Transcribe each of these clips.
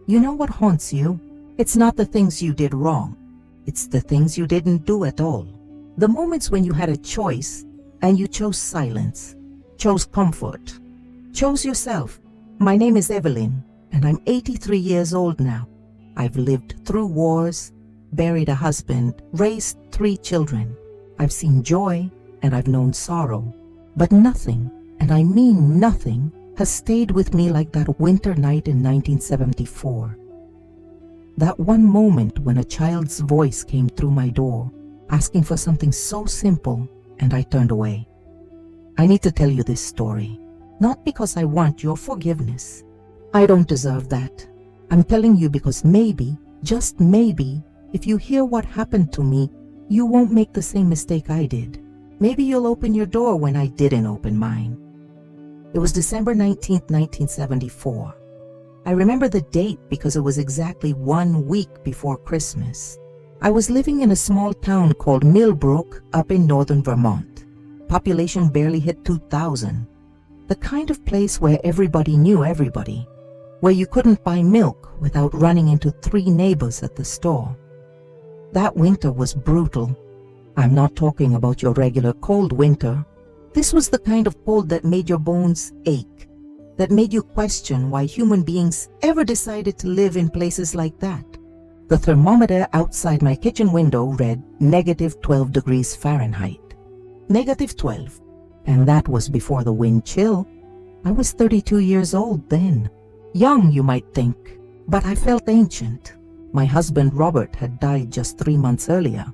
You know what haunts you? It's not the things you did wrong. It's the things you didn't do at all. The moments when you had a choice and you chose silence, chose comfort, chose yourself. My name is Evelyn, and I'm 83 years old now. I've lived through wars, buried a husband, raised 3 children. I've seen joy and I've known sorrow. But nothing, and I mean nothing, has stayed with me like that winter night in 1974. That one moment when a child's voice came through my door, asking for something so simple, and I turned away. I need to tell you this story, not because I want your forgiveness. I don't deserve that. I'm telling you because maybe, just maybe, if you hear what happened to me, you won't make the same mistake I did. Maybe you'll open your door when I didn't open mine. It was December 19th, 1974. I remember the date because it was exactly 1 week before Christmas. I was living in a small town called Millbrook up in northern Vermont. Population barely hit 2,000. The kind of place where everybody knew everybody, where you couldn't buy milk without running into 3 neighbors at the store. That winter was brutal. I'm not talking about your regular cold winter. This was the kind of cold that made your bones ache, that made you question why human beings ever decided to live in places like that. The thermometer outside my kitchen window read -12 degrees Fahrenheit. -12. And that was before the wind chill. I was 32 years old then. Young, you might think, but I felt ancient. My husband Robert had died just 3 months earlier,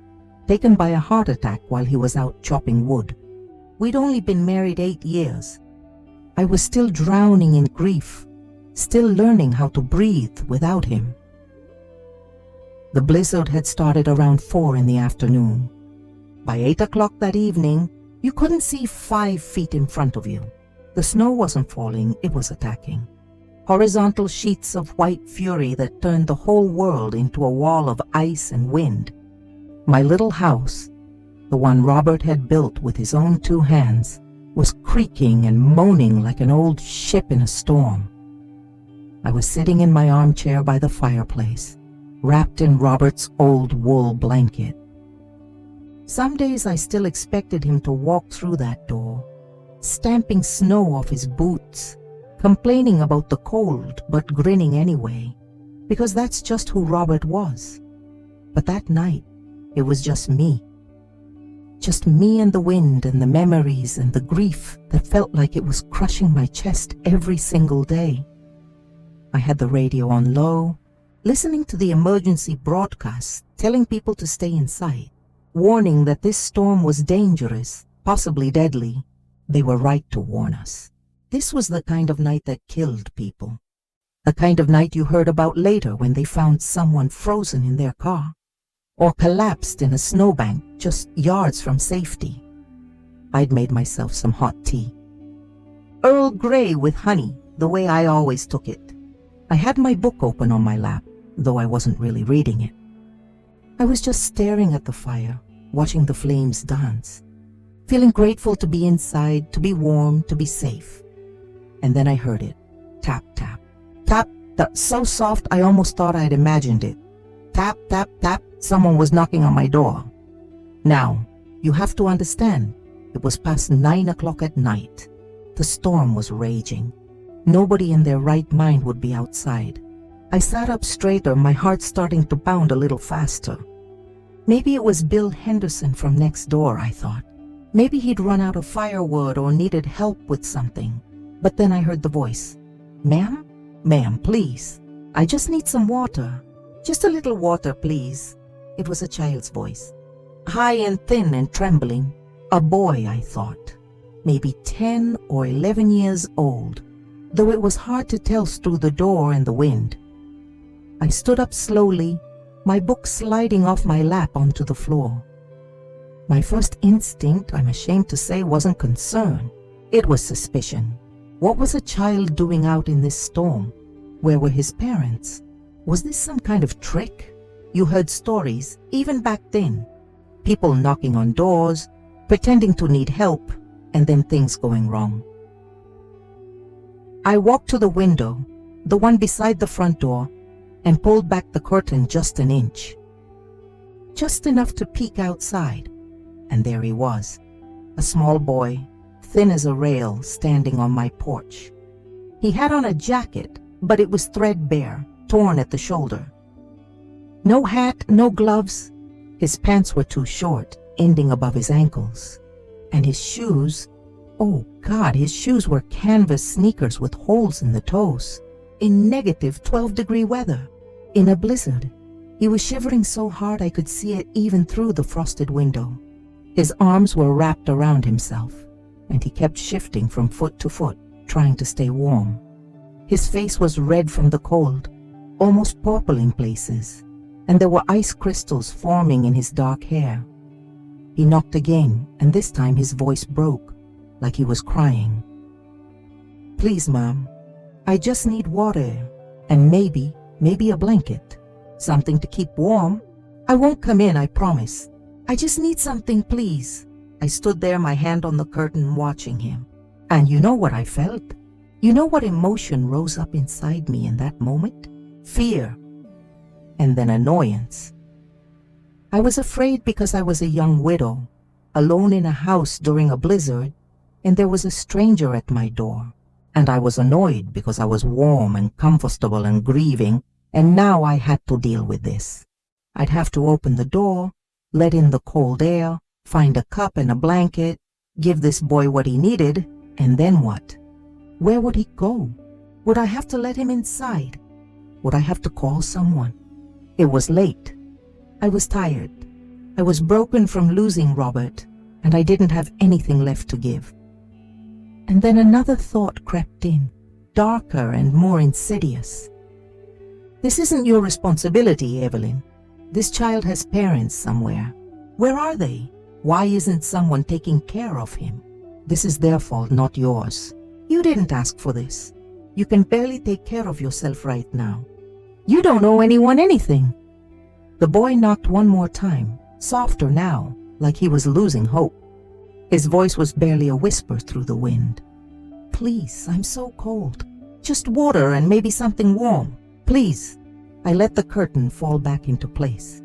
taken by a heart attack while he was out chopping wood. We'd only been married 8 years. I was still drowning in grief, still learning how to breathe without him. The blizzard had started around 4 in the afternoon. By 8 o'clock that evening, you couldn't see 5 feet in front of you. The snow wasn't falling, it was attacking. Horizontal sheets of white fury that turned the whole world into a wall of ice and wind. My little house, the one Robert had built with his own 2 hands, was creaking and moaning like an old ship in a storm. I was sitting in my armchair by the fireplace, wrapped in Robert's old wool blanket. Some days I still expected him to walk through that door, stamping snow off his boots, complaining about the cold but grinning anyway, because that's just who Robert was. But that night, it was just me. Just me and the wind and the memories and the grief that felt like it was crushing my chest every single day. I had the radio on low, listening to the emergency broadcast telling people to stay inside, warning that this storm was dangerous, possibly deadly. They were right to warn us. This was the kind of night that killed people. The kind of night you heard about later when they found someone frozen in their car, or collapsed in a snowbank just yards from safety. I'd made myself some hot tea. Earl Grey with honey, the way I always took it. I had my book open on my lap, though I wasn't really reading it. I was just staring at the fire, watching the flames dance, feeling grateful to be inside, to be warm, to be safe. And then I heard it. Tap, tap, tap, tap, so soft I almost thought I'd imagined it. Tap, tap, tap, someone was knocking on my door. Now, you have to understand, it was past 9 o'clock at night. The storm was raging. Nobody in their right mind would be outside. I sat up straighter, my heart starting to pound a little faster. Maybe it was Bill Henderson from next door, I thought. Maybe he'd run out of firewood or needed help with something. But then I heard the voice. Ma'am? Ma'am, please. I just need some water. Just a little water, please. It was a child's voice. High and thin and trembling. A boy, I thought. Maybe 10 or 11 years old, though it was hard to tell through the door and the wind. I stood up slowly, my book sliding off my lap onto the floor. My first instinct, I'm ashamed to say, wasn't concern. It was suspicion. What was a child doing out in this storm? Where were his parents? Was this some kind of trick? You heard stories, even back then. People knocking on doors, pretending to need help, and then things going wrong. I walked to the window, the one beside the front door, and pulled back the curtain just an inch. Just enough to peek outside, and there he was, a small boy, thin as a rail, standing on my porch. He had on a jacket, but it was threadbare, torn at the shoulder. No hat, no gloves. His pants were too short, ending above his ankles. And his shoes, oh God, his shoes were canvas sneakers with holes in the toes. In negative 12-degree weather, in a blizzard. He was shivering so hard I could see it even through the frosted window. His arms were wrapped around himself, and he kept shifting from foot to foot, trying to stay warm. His face was red from the cold, almost purple in places, and there were ice crystals forming in his dark hair. He knocked again, and this time his voice broke, like he was crying. "Please, Mom, I just need water, and maybe a blanket. Something to keep warm. I won't come in, I promise. I just need something, please." I stood there, my hand on the curtain, watching him. And you know what I felt? You know what emotion rose up inside me in that moment? Fear. And then annoyance. I was afraid because I was a young widow, alone in a house during a blizzard, and there was a stranger at my door. And I was annoyed because I was warm and comfortable and grieving, and now I had to deal with this. I'd have to open the door, let in the cold air, find a cup and a blanket, give this boy what he needed, and then what? Where would he go? Would I have to let him inside? Would I have to call someone? It was late. I was tired. I was broken from losing Robert, and I didn't have anything left to give. And then another thought crept in, darker and more insidious. This isn't your responsibility, Evelyn. This child has parents somewhere. Where are they? Why isn't someone taking care of him? This is their fault, not yours. You didn't ask for this. You can barely take care of yourself right now. You don't owe anyone anything. The boy knocked one more time, softer now, like he was losing hope. His voice was barely a whisper through the wind. "Please, I'm so cold. Just water and maybe something warm. Please." I let the curtain fall back into place.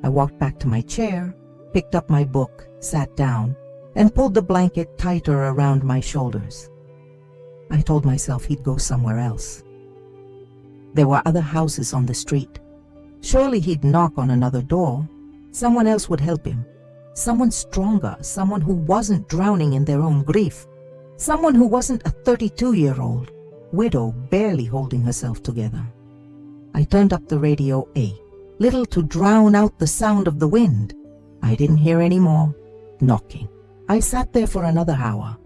I walked back to my chair, picked up my book, sat down, and pulled the blanket tighter around my shoulders. I told myself he'd go somewhere else. There were other houses on the street. Surely he'd knock on another door. Someone else would help him. Someone stronger, someone who wasn't drowning in their own grief. Someone who wasn't a 32-year-old widow barely holding herself together. I turned up the radio a little to drown out the sound of the wind. I didn't hear any more knocking. I sat there for another hour,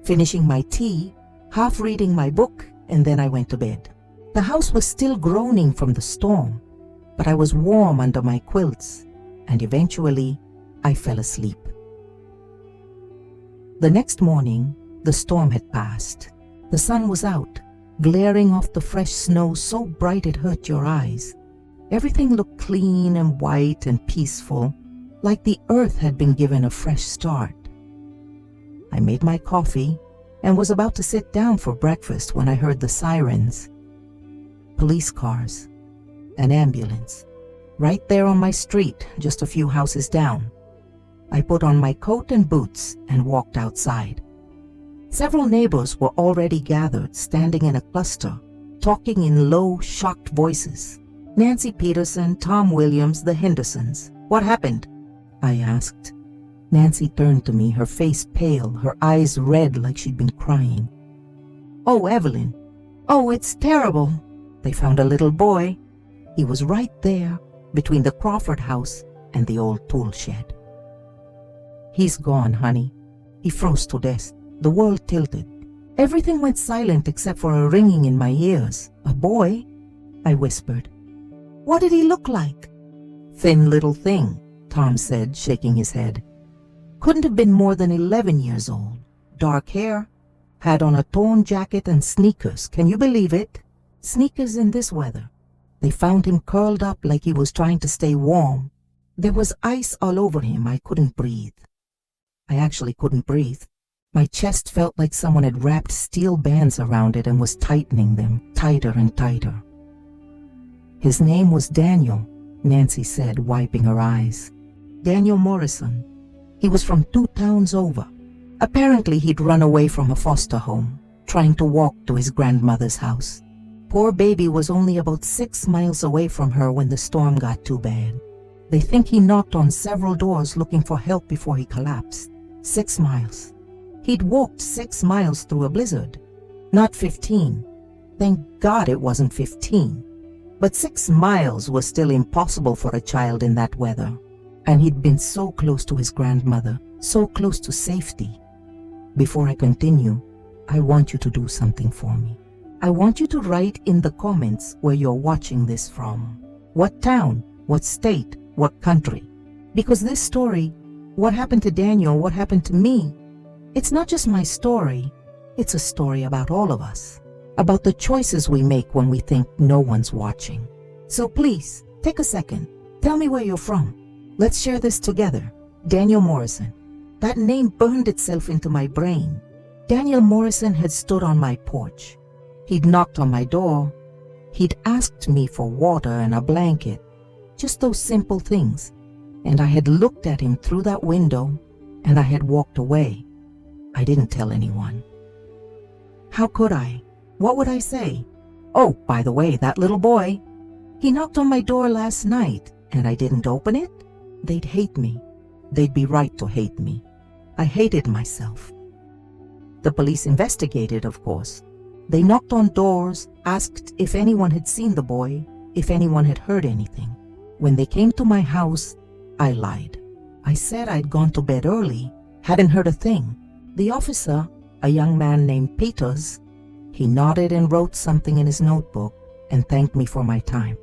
finishing my tea, half reading my book, and then I went to bed. The house was still groaning from the storm, but I was warm under my quilts, and eventually I fell asleep. The next morning, the storm had passed. The sun was out, glaring off the fresh snow so bright it hurt your eyes. Everything looked clean and white and peaceful, like the earth had been given a fresh start. I made my coffee and was about to sit down for breakfast when I heard the sirens. Police cars, an ambulance, right there on my street, just a few houses down. I put on my coat and boots and walked outside. Several neighbors were already gathered, standing in a cluster, talking in low, shocked voices. Nancy Peterson, Tom Williams, the Hendersons. "What happened?" I asked. Nancy turned to me, her face pale, her eyes red like she'd been crying. "Oh, Evelyn. Oh, it's terrible. They found a little boy. He was right there, between the Crawford house and the old tool shed. He's gone, honey." He froze to death. The world tilted. Everything went silent except for a ringing in my ears. "A boy?" I whispered. "What did he look like?" "Thin little thing," Tom said, shaking his head. "Couldn't have been more than 11 years old. Dark hair. Had on a torn jacket and sneakers. Can you believe it? Sneakers in this weather." They found him curled up like he was trying to stay warm. There was ice all over him. I couldn't breathe. I actually couldn't breathe. My chest felt like someone had wrapped steel bands around it and was tightening them, tighter and tighter. His name was Daniel, Nancy said, wiping her eyes. Daniel Morrison. He was from 2 towns over. Apparently he'd run away from a foster home, trying to walk to his grandmother's house. Poor baby was only about 6 miles away from her when the storm got too bad. They think he knocked on several doors looking for help before he collapsed. 6 miles. He'd walked 6 miles through a blizzard. Not 15. Thank God it wasn't 15. But 6 miles was still impossible for a child in that weather. And he'd been so close to his grandmother, so close to safety. Before I continue, I want you to do something for me. I want you to write in the comments where you're watching this from. What town, what state, what country. Because this story, what happened to Daniel, what happened to me, it's not just my story, it's a story about all of us. About the choices we make when we think no one's watching. So please, take a second. Tell me where you're from. Let's share this together. Daniel Morrison. That name burned itself into my brain. Daniel Morrison had stood on my porch. He'd knocked on my door. He'd asked me for water and a blanket. Just those simple things. And I had looked at him through that window, and I had walked away. I didn't tell anyone. How could I? What would I say? Oh, by the way, that little boy, he knocked on my door last night, and I didn't open it? They'd hate me. They'd be right to hate me. I hated myself. The police investigated, of course. They knocked on doors, asked if anyone had seen the boy, if anyone had heard anything. When they came to my house, I lied. I said I'd gone to bed early, hadn't heard a thing. The officer, a young man named Peters, he nodded and wrote something in his notebook and thanked me for my time.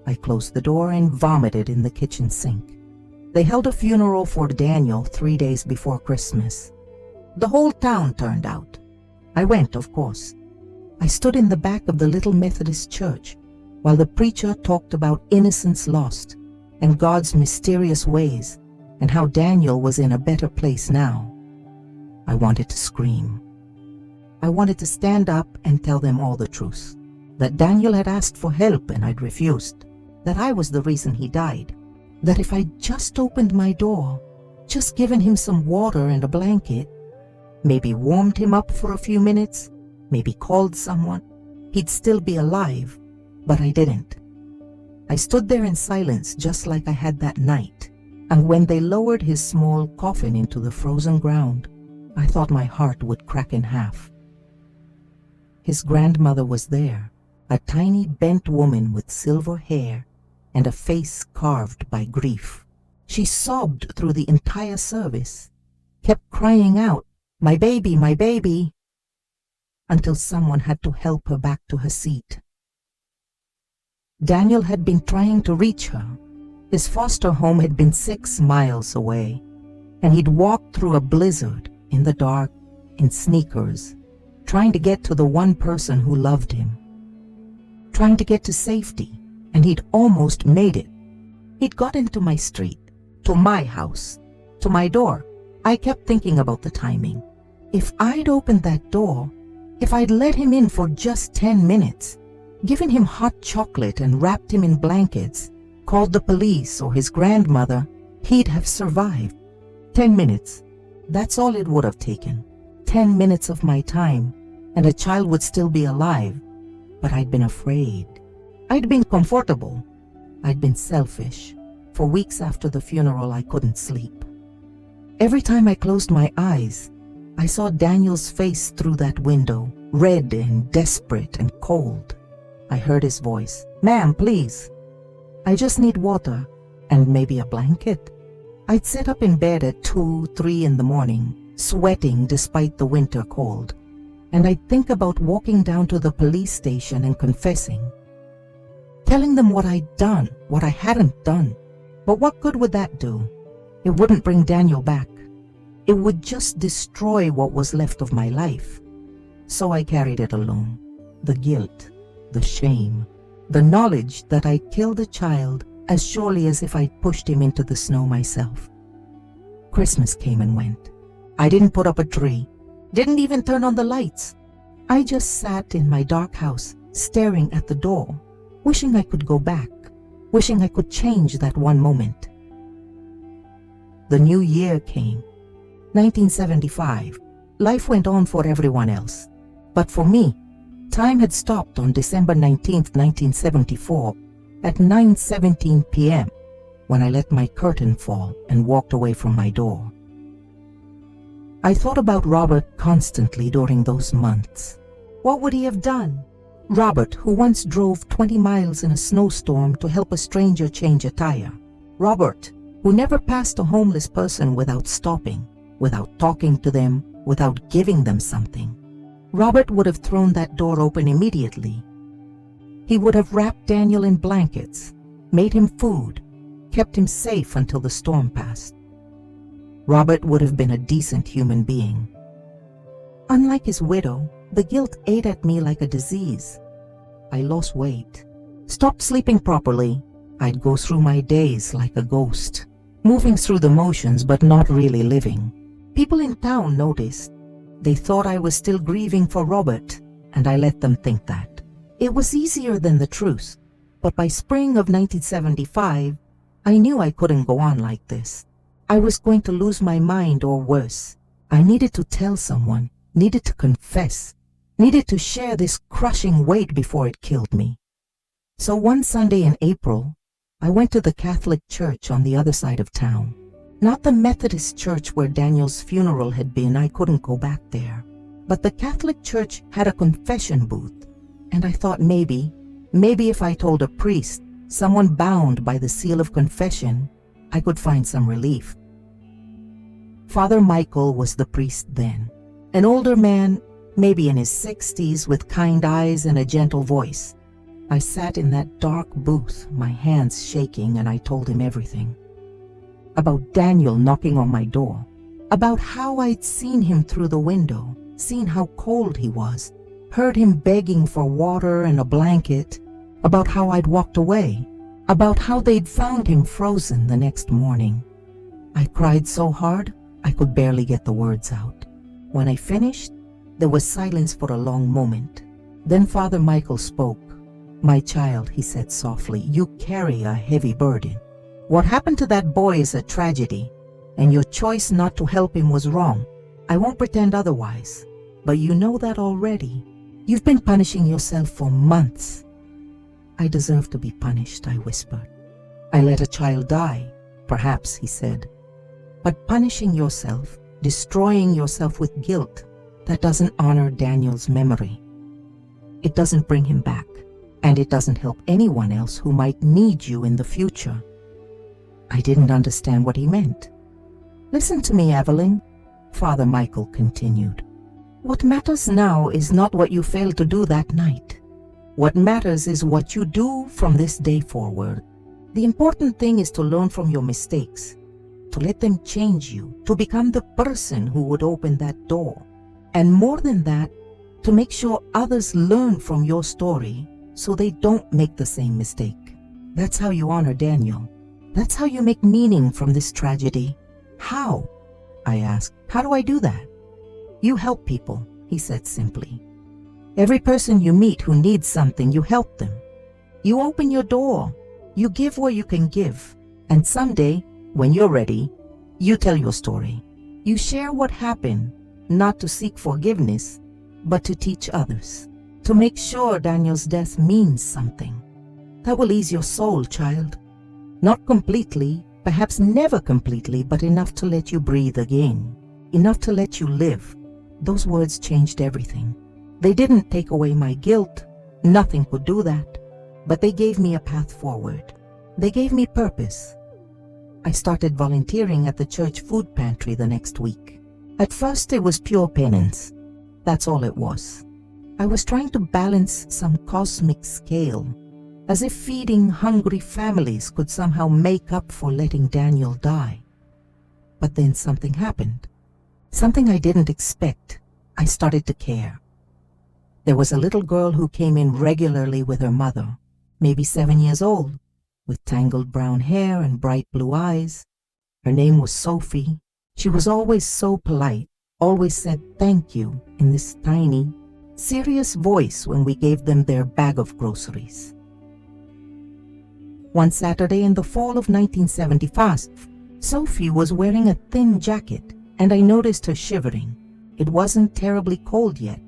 I closed the door and vomited in the kitchen sink. They held a funeral for Daniel 3 days before Christmas. The whole town turned out. I went, of course. I stood in the back of the little Methodist church while the preacher talked about innocence lost and God's mysterious ways and how Daniel was in a better place now. I wanted to scream. I wanted to stand up and tell them all the truth. That Daniel had asked for help and I'd refused. That I was the reason he died. That if I'd just opened my door, just given him some water and a blanket, maybe warmed him up for a few minutes, maybe called someone, he'd still be alive, but I didn't. I stood there in silence just like I had that night, and when they lowered his small coffin into the frozen ground, I thought my heart would crack in half. His grandmother was there, a tiny bent woman with silver hair and a face carved by grief. She sobbed through the entire service, kept crying out, "My baby," until someone had to help her back to her seat. Daniel had been trying to reach her. His foster home had been 6 miles away, and he'd walked through a blizzard in the dark, in sneakers, trying to get to the one person who loved him. Trying to get to safety, and he'd almost made it. He'd got into my street, to my house, to my door. I kept thinking about the timing. If I'd opened that door, if I'd let him in for just 10 minutes, given him hot chocolate and wrapped him in blankets, called the police or his grandmother, he'd have survived. 10 minutes. That's all it would have taken. 10 minutes of my time, and a child would still be alive. But I'd been afraid. I'd been comfortable. I'd been selfish. For weeks after the funeral, I couldn't sleep. Every time I closed my eyes, I saw Daniel's face through that window, red and desperate and cold. I heard his voice, "Ma'am, please. I just need water and maybe a blanket." I'd sit up in bed at 2, 3 in the morning, sweating despite the winter cold, and I'd think about walking down to the police station and confessing. Telling them what I'd done, what I hadn't done. But what good would that do? It wouldn't bring Daniel back. It would just destroy what was left of my life. So I carried it alone. The guilt, the shame, the knowledge that I'd killed a child as surely as if I'd pushed him into the snow myself. Christmas came and went. I didn't put up a tree, didn't even turn on the lights. I just sat in my dark house, staring at the door, wishing I could go back, wishing I could change that one moment. The new year came, 1975. Life went on for everyone else. But for me, time had stopped on December 19th, 1974 at 9:17 p.m. when I let my curtain fall and walked away from my door. I thought about Robert constantly during those months. What would he have done? Robert, who once drove 20 miles in a snowstorm to help a stranger change a tire. Robert, who never passed a homeless person without stopping, without talking to them, without giving them something. Robert would have thrown that door open immediately. He would have wrapped Daniel in blankets, made him food, kept him safe until the storm passed. Robert would have been a decent human being. Unlike his widow, the guilt ate at me like a disease. I lost weight, stopped sleeping properly. I'd go through my days like a ghost, moving through the motions but not really living. People in town noticed. They thought I was still grieving for Robert, and I let them think that. It was easier than the truth, but by spring of 1975, I knew I couldn't go on like this. I was going to lose my mind or worse. I needed to tell someone, needed to confess, needed to share this crushing weight before it killed me. So one Sunday in April, I went to the Catholic church on the other side of town. Not the Methodist church where Daniel's funeral had been. I couldn't go back there. But the Catholic church had a confession booth, and I thought maybe if I told a priest, someone bound by the seal of confession, I could find some relief. Father Michael was the priest then, an older man, maybe in his 60s, with kind eyes and a gentle voice. I sat in that dark booth, my hands shaking, and I told him everything. About Daniel knocking on my door, about how I'd seen him through the window, seen how cold he was, heard him begging for water and a blanket, about how I'd walked away, about how they'd found him frozen the next morning. I cried so hard I could barely get the words out. When I finished, there was silence for a long moment. Then Father Michael spoke. "My child," he said softly, "you carry a heavy burden. What happened to that boy is a tragedy, and your choice not to help him was wrong. I won't pretend otherwise, but you know that already. You've been punishing yourself for months." "I deserve to be punished," I whispered. "I let a child die, perhaps," he said. "But punishing yourself, destroying yourself with guilt, that doesn't honor Daniel's memory. It doesn't bring him back, and it doesn't help anyone else who might need you in the future." I didn't understand what he meant. "Listen to me, Evelyn," Father Michael continued. "What matters now is not what you failed to do that night. What matters is what you do from this day forward. The important thing is to learn from your mistakes, to let them change you, to become the person who would open that door. And more than that, to make sure others learn from your story so they don't make the same mistake. That's how you honor Daniel. That's how you make meaning from this tragedy." "How?" I asked. "How do I do that?" "You help people," he said simply. "Every person you meet who needs something, you help them. You open your door. You give where you can give. And someday, when you're ready, you tell your story. You share what happened, not to seek forgiveness, but to teach others, to make sure Daniel's death means something. That will ease your soul, child. Not completely, perhaps never completely, but enough to let you breathe again, enough to let you live." Those words changed everything. They didn't take away my guilt. Nothing could do that. But they gave me a path forward. They gave me purpose. I started volunteering at the church food pantry the next week. At first it was pure penance. That's all it was. I was trying to balance some cosmic scale, as if feeding hungry families could somehow make up for letting Daniel die. But then something happened. Something I didn't expect. I started to care. There was a little girl who came in regularly with her mother, maybe 7 years old, with tangled brown hair and bright blue eyes. Her name was Sophie. She was always so polite, always said thank you in this tiny, serious voice when we gave them their bag of groceries. One Saturday in the fall of 1975, Sophie was wearing a thin jacket, and I noticed her shivering. It wasn't terribly cold yet,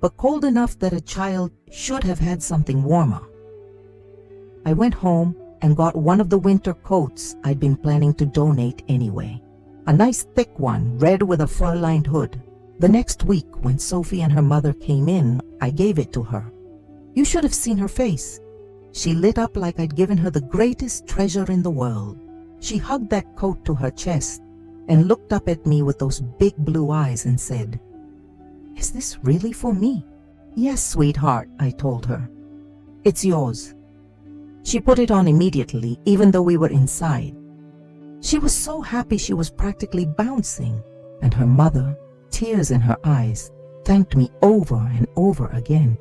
but cold enough that a child should have had something warmer. I went home and got one of the winter coats I'd been planning to donate anyway. A nice thick one, red with a fur-lined hood. The next week, when Sophie and her mother came in, I gave it to her. You should have seen her face. She lit up like I'd given her the greatest treasure in the world. She hugged that coat to her chest and looked up at me with those big blue eyes and said, "Is this really for me?" "Yes, sweetheart," I told her. "It's yours." She put it on immediately, even though we were inside. She was so happy she was practically bouncing, and her mother, tears in her eyes, thanked me over and over again.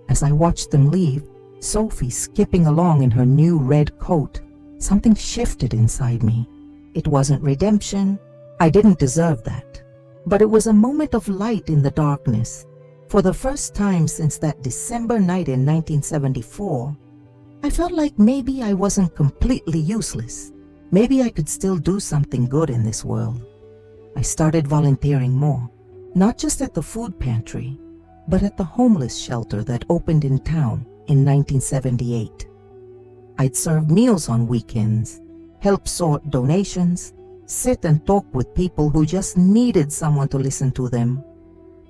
As I watched them leave, Sophie skipping along in her new red coat, something shifted inside me. It wasn't redemption. I didn't deserve that. But it was a moment of light in the darkness. For the first time since that December night in 1974, I felt like maybe I wasn't completely useless. Maybe I could still do something good in this world. I started volunteering more, not just at the food pantry, but at the homeless shelter that opened in town in 1978. I'd serve meals on weekends, help sort donations, sit and talk with people who just needed someone to listen to them.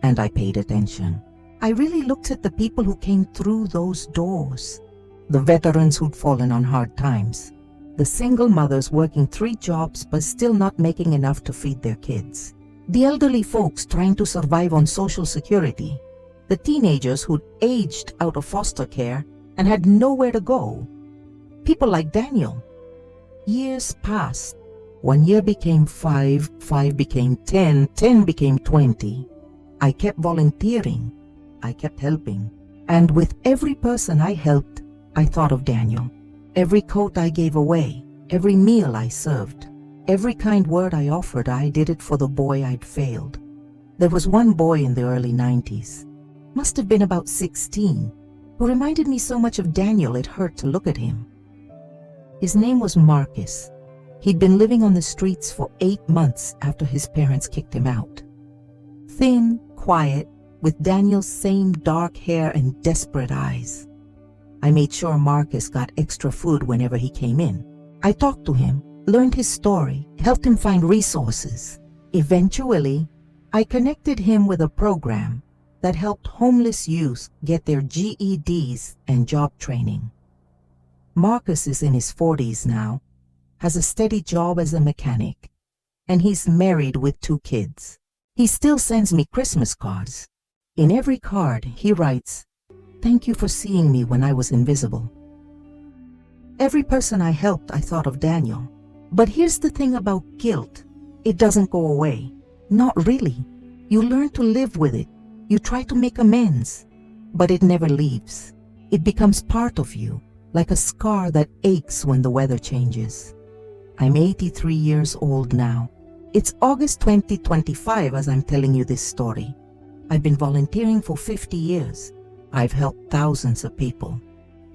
And I paid attention. I really looked at the people who came through those doors. The veterans who'd fallen on hard times. The single mothers working 3 jobs but still not making enough to feed their kids. The elderly folks trying to survive on Social Security. The teenagers who'd aged out of foster care and had nowhere to go. People like Daniel. Years passed. 1 year became 5, 5 became 10, 10 became 20. I kept volunteering. I kept helping. And with every person I helped, I thought of Daniel. Every coat I gave away, every meal I served, every kind word I offered, I did it for the boy I'd failed. There was one boy in the early 90s, must have been about 16, who reminded me so much of Daniel it hurt to look at him. His name was Marcus. He'd been living on the streets for 8 months after his parents kicked him out. Thin, quiet, with Daniel's same dark hair and desperate eyes. I made sure Marcus got extra food whenever he came in. I talked to him, learned his story, helped him find resources. Eventually, I connected him with a program that helped homeless youth get their GEDs and job training. Marcus is in his 40s now, has a steady job as a mechanic, and he's married with 2 kids. He still sends me Christmas cards. In every card, he writes, "Thank you for seeing me when I was invisible." Every person I helped, I thought of Daniel. But here's the thing about guilt. It doesn't go away. Not really. You learn to live with it. You try to make amends. But it never leaves. It becomes part of you, like a scar that aches when the weather changes. I'm 83 years old now. It's August 2025 as I'm telling you this story. I've been volunteering for 50 years. I've helped thousands of people.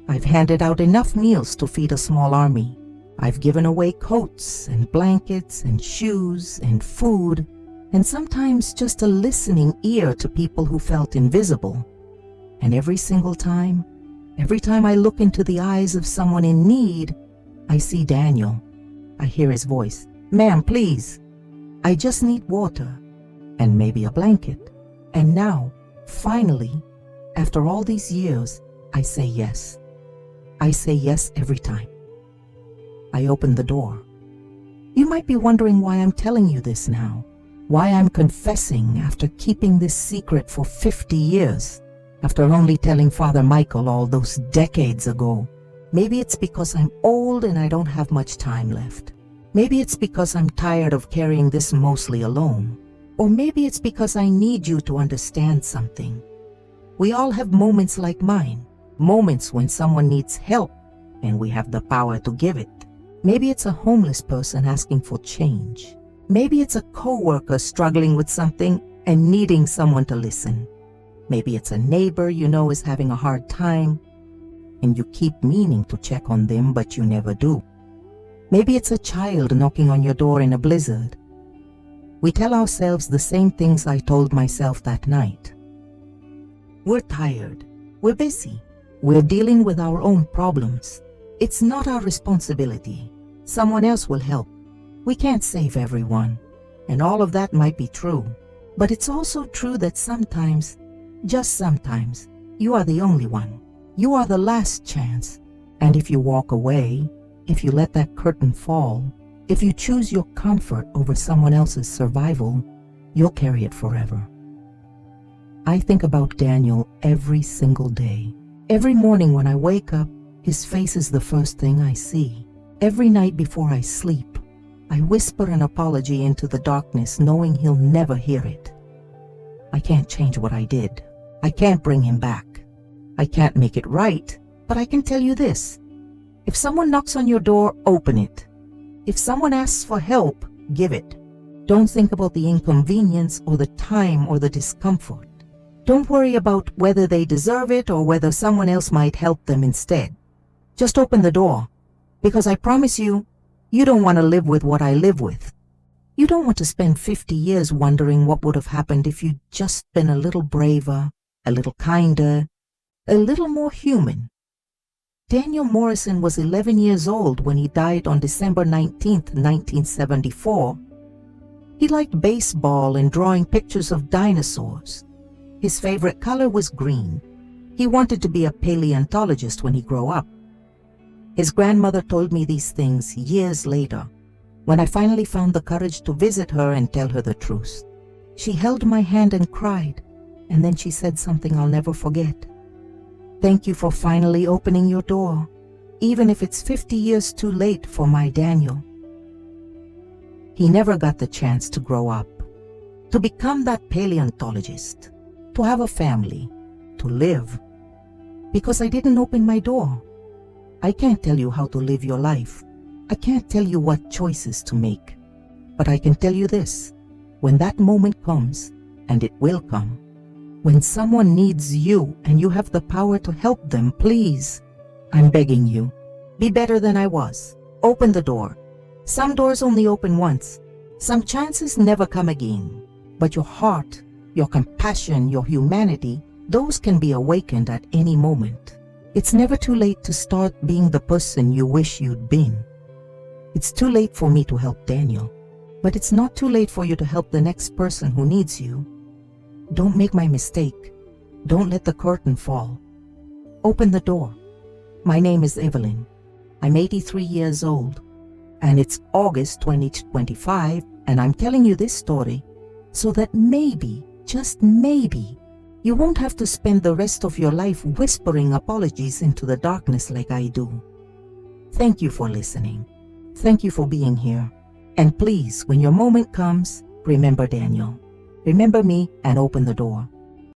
I've handed out enough meals to feed a small army. I've given away coats and blankets and shoes and food, and sometimes just a listening ear to people who felt invisible. And every single time, every time I look into the eyes of someone in need, I see Daniel. I hear his voice. "Ma'am, please. I just need water and maybe a blanket." And now, finally, after all these years, I say yes. I say yes every time. I open the door. You might be wondering why I'm telling you this now, why I'm confessing after keeping this secret for 50 years, after only telling Father Michael all those decades ago. Maybe it's because I'm old and I don't have much time left. Maybe it's because I'm tired of carrying this mostly alone. Or maybe it's because I need you to understand something. We all have moments like mine, moments when someone needs help and we have the power to give it. Maybe it's a homeless person asking for change. Maybe it's a coworker struggling with something and needing someone to listen. Maybe it's a neighbor you know is having a hard time. and you keep meaning to check on them, but you never do. Maybe it's a child knocking on your door in a blizzard. We tell ourselves the same things I told myself that night. We're tired. We're busy. We're dealing with our own problems. It's not our responsibility. Someone else will help. We can't save everyone. And all of that might be true. But it's also true that sometimes, just sometimes, you are the only one. You are the last chance. And if you walk away, if you let that curtain fall, if you choose your comfort over someone else's survival, you'll carry it forever. I think about Daniel every single day. Every morning when I wake up, his face is the first thing I see. Every night before I sleep, I whisper an apology into the darkness, knowing he'll never hear it. I can't change what I did. I can't bring him back. I can't make it right, but I can tell you this. If someone knocks on your door, open it. If someone asks for help, give it. Don't think about the inconvenience or the time or the discomfort. Don't worry about whether they deserve it or whether someone else might help them instead. Just open the door, because I promise you, you don't want to live with what I live with. You don't want to spend 50 years wondering what would have happened if you'd just been a little braver, a little kinder, a little more human. Daniel Morrison was 11 years old when he died on December 19th, 1974. He liked baseball and drawing pictures of dinosaurs. His favorite color was green. He wanted to be a paleontologist when he grew up. His grandmother told me these things years later, when I finally found the courage to visit her and tell her the truth. She held my hand and cried, and then she said something I'll never forget. Thank you for finally opening your door, even if it's 50 years too late for my Daniel. He never got the chance to grow up, to become that paleontologist, to have a family, to live, because I didn't open my door. I can't tell you how to live your life. I can't tell you what choices to make. But I can tell you this, when that moment comes, and it will come, when someone needs you and you have the power to help them, please, I'm begging you, be better than I was. Open the door. Some doors only open once. Some chances never come again. But your heart, your compassion, your humanity, those can be awakened at any moment. It's never too late to start being the person you wish you'd been. It's too late for me to help Daniel, but it's not too late for you to help the next person who needs you. Don't make my mistake. Don't let the curtain fall. Open the door. My name is Evelyn. I'm 83 years old, and it's August 2025, and I'm telling you this story so that maybe, just maybe, you won't have to spend the rest of your life whispering apologies into the darkness like I do. Thank you for listening. Thank you for being here. And please, when your moment comes, remember Daniel. Remember me and open the door.